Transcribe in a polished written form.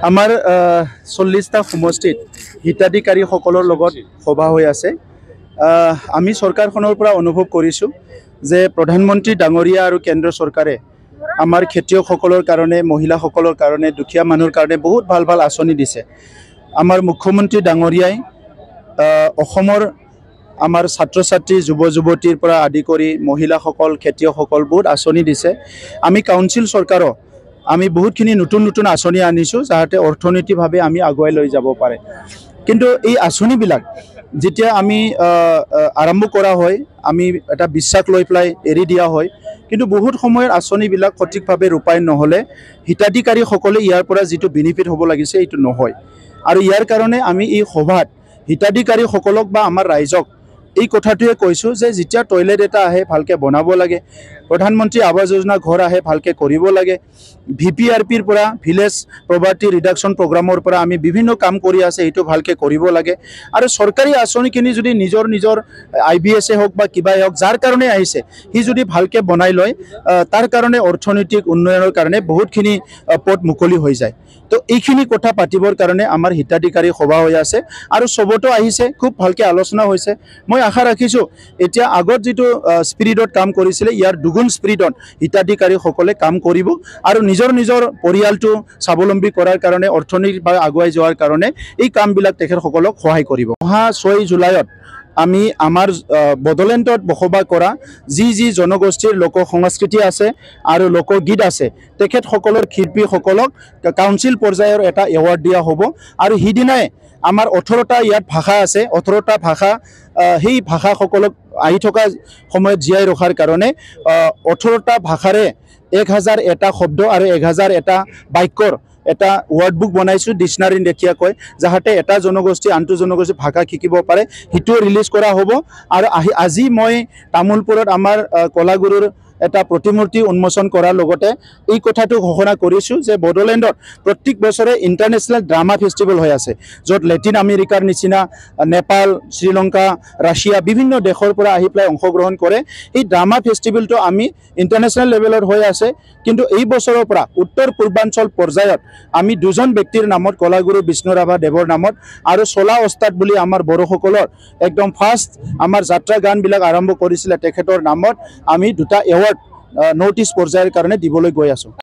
আমাৰ 40টা সমষ্টিত হিতাধিকাৰীসকলৰ লগত সভা হৈ আছে। আমি চৰকাৰখনৰ পৰা অনুভৱ কৰিছোঁ যে প্ৰধানমন্ত্ৰী ডাঙৰীয়া আৰু কেন্দ্ৰ চৰকাৰে আমাৰ খেতিয়কসকলৰ কাৰণে, মহিলাসকলৰ কাৰণে, দুখীয়া মানুহৰ কাৰণে বহুত ভাল ভাল আঁচনি দিছে। আমাৰ মুখ্যমন্ত্ৰী ডাঙৰীয়াই অসমৰ আমাৰ ছাত্ৰ ছাত্ৰী, যুৱ যুৱতীৰ পৰা আদি কৰি মহিলাসকল, খেতিয়কসকল বহুত আঁচনি দিছে। আমি কাউন্সিল চৰকাৰক আমি বহুতখিনি নতুন নতুন আঁচনি আনিছোঁ যাতে অৰ্থনৈতিকভাৱে আমি আগুৱাই লৈ যাব পাৰে। কিন্তু এই আঁচনিবিলাক যেতিয়া আমি আৰম্ভ কৰা হয়, আমি এটা বিশ্বাস লৈ পেলাই এৰি দিয়া হয়, কিন্তু বহুত সময়ত আঁচনিবিলাক সঠিকভাৱে ৰূপায়ণ নহ'লে হিতাধিকাৰীসকলে ইয়াৰ পৰা যিটো বেনিফিট হ'ব লাগিছে এইটো নহয়। আৰু ইয়াৰ কাৰণে আমি এই সভাত হিতাধিকাৰীসকলক বা আমাৰ ৰাইজক এই কথাটোৱে কৈছোঁ যে যেতিয়া টয়লেট এটা আহে ভালকৈ বনাব লাগে, প্ৰধানমন্ত্ৰী আৱাস যোজনা ঘৰ আহে ভালকৈ কৰিব লাগে, VPRPৰ পৰা ভিলেজ পভাৰ্টি ৰিডাকশ্যন প্ৰগ্ৰামৰ পৰা আমি বিভিন্ন কাম কৰি আছে, এইটো ভালকৈ কৰিব লাগে। আৰু চৰকাৰী আঁচনিখিনি যদি নিজৰ IBS হওক বা কিবাই হওক, যাৰ কাৰণে আহিছে সি যদি ভালকৈ বনাই লয়, তাৰ কাৰণে অৰ্থনৈতিক উন্নয়নৰ কাৰণে বহুতখিনি পথ মুকলি হৈ যায়। তো এইখিনি কথা পাতিবৰ কাৰণে আমাৰ হিতাধিকাৰী সভা হৈ আছে আৰু চবতো আহিছে, খুব ভালকৈ আলোচনা হৈছে। মই আশা ৰাখিছোঁ এতিয়া আগত যিটো স্পিৰিটত কাম কৰিছিলে ইয়াৰ দুগুণ স্পিৰিটত হিতাধিকাৰীসকলে কাম কৰিব আৰু নিজৰ পৰিয়ালটো স্বাৱলম্বী কৰাৰ কাৰণে, অৰ্থনৈতিকভাৱে আগুৱাই যোৱাৰ কাৰণে এই কামবিলাক তেখেতসকলক সহায় কৰিব। অহা 6 জুলাইত আমি আমাৰ বড়োলেণ্ডত বসবাস কৰা যি জনগোষ্ঠীৰ লোক সংস্কৃতি আছে আৰু লোকগীত আছে, তেখেতসকলৰ শিল্পীসকলক কাউন্সিল পৰ্যায়ৰ এটা এৱাৰ্ড দিয়া হ'ব। আৰু সিদিনাই আমাৰ 18টা ইয়াত ভাষা আছে, 18টা ভাষা, সেই ভাষাসকলক আহি থকা সময়ত জীয়াই ৰখাৰ কাৰণে 18টা ভাষাৰে 1000 এটা শব্দ আৰু 1000 এটা বাক্যৰ এটা ৱৰ্ড বুক বনাইছোঁ ডিক্সনাৰী লেখীয়াকৈ, যাতে এটা জনগোষ্ঠী আনটো জনগোষ্ঠীৰ ভাষা শিকিব পাৰে, সেইটোও ৰিলিজ কৰা হ'ব। আৰু আজি মই তামোলপুৰত আমাৰ কলাগুৰুৰ এটা প্ৰতিমূৰ্তি উন্মোচন কৰাৰ লগতে এই কথাটো ঘোষণা কৰিছোঁ যে বড়োলেণ্ডত প্ৰত্যেক বছৰে ইণ্টাৰনেশ্যনেল ড্ৰামা ফেষ্টিভেল হৈ আছে, য'ত লেটিন আমেৰিকাৰ নিচিনা নেপাল, শ্ৰীলংকা, ৰাছিয়া বিভিন্ন দেশৰ পৰা আহি পেলাই অংশগ্ৰহণ কৰে। এই ড্ৰামা ফেষ্টিভেলটো আমি ইণ্টাৰনেশ্যনেল লেভেলত হৈ আছে, কিন্তু এই বছৰৰ পৰা উত্তৰ পূৰ্বাঞ্চল পৰ্যায়ত আমি 2জন ব্যক্তিৰ নামত, কলাগুৰু বিষ্ণু ৰাভা দেৱৰ নামত আৰু চলা ওস্তাদ বুলি আমাৰ বড়োসকলৰ একদম ফাৰ্ষ্ট আমাৰ যাত্ৰা গানবিলাক আৰম্ভ কৰিছিলে তেখেতৰ নামত আমি 2টা এৱাৰ্ড নৰ্থ ইষ্ট পৰ্যায়ৰ কাৰণে দিবলৈ গৈ আছোঁ।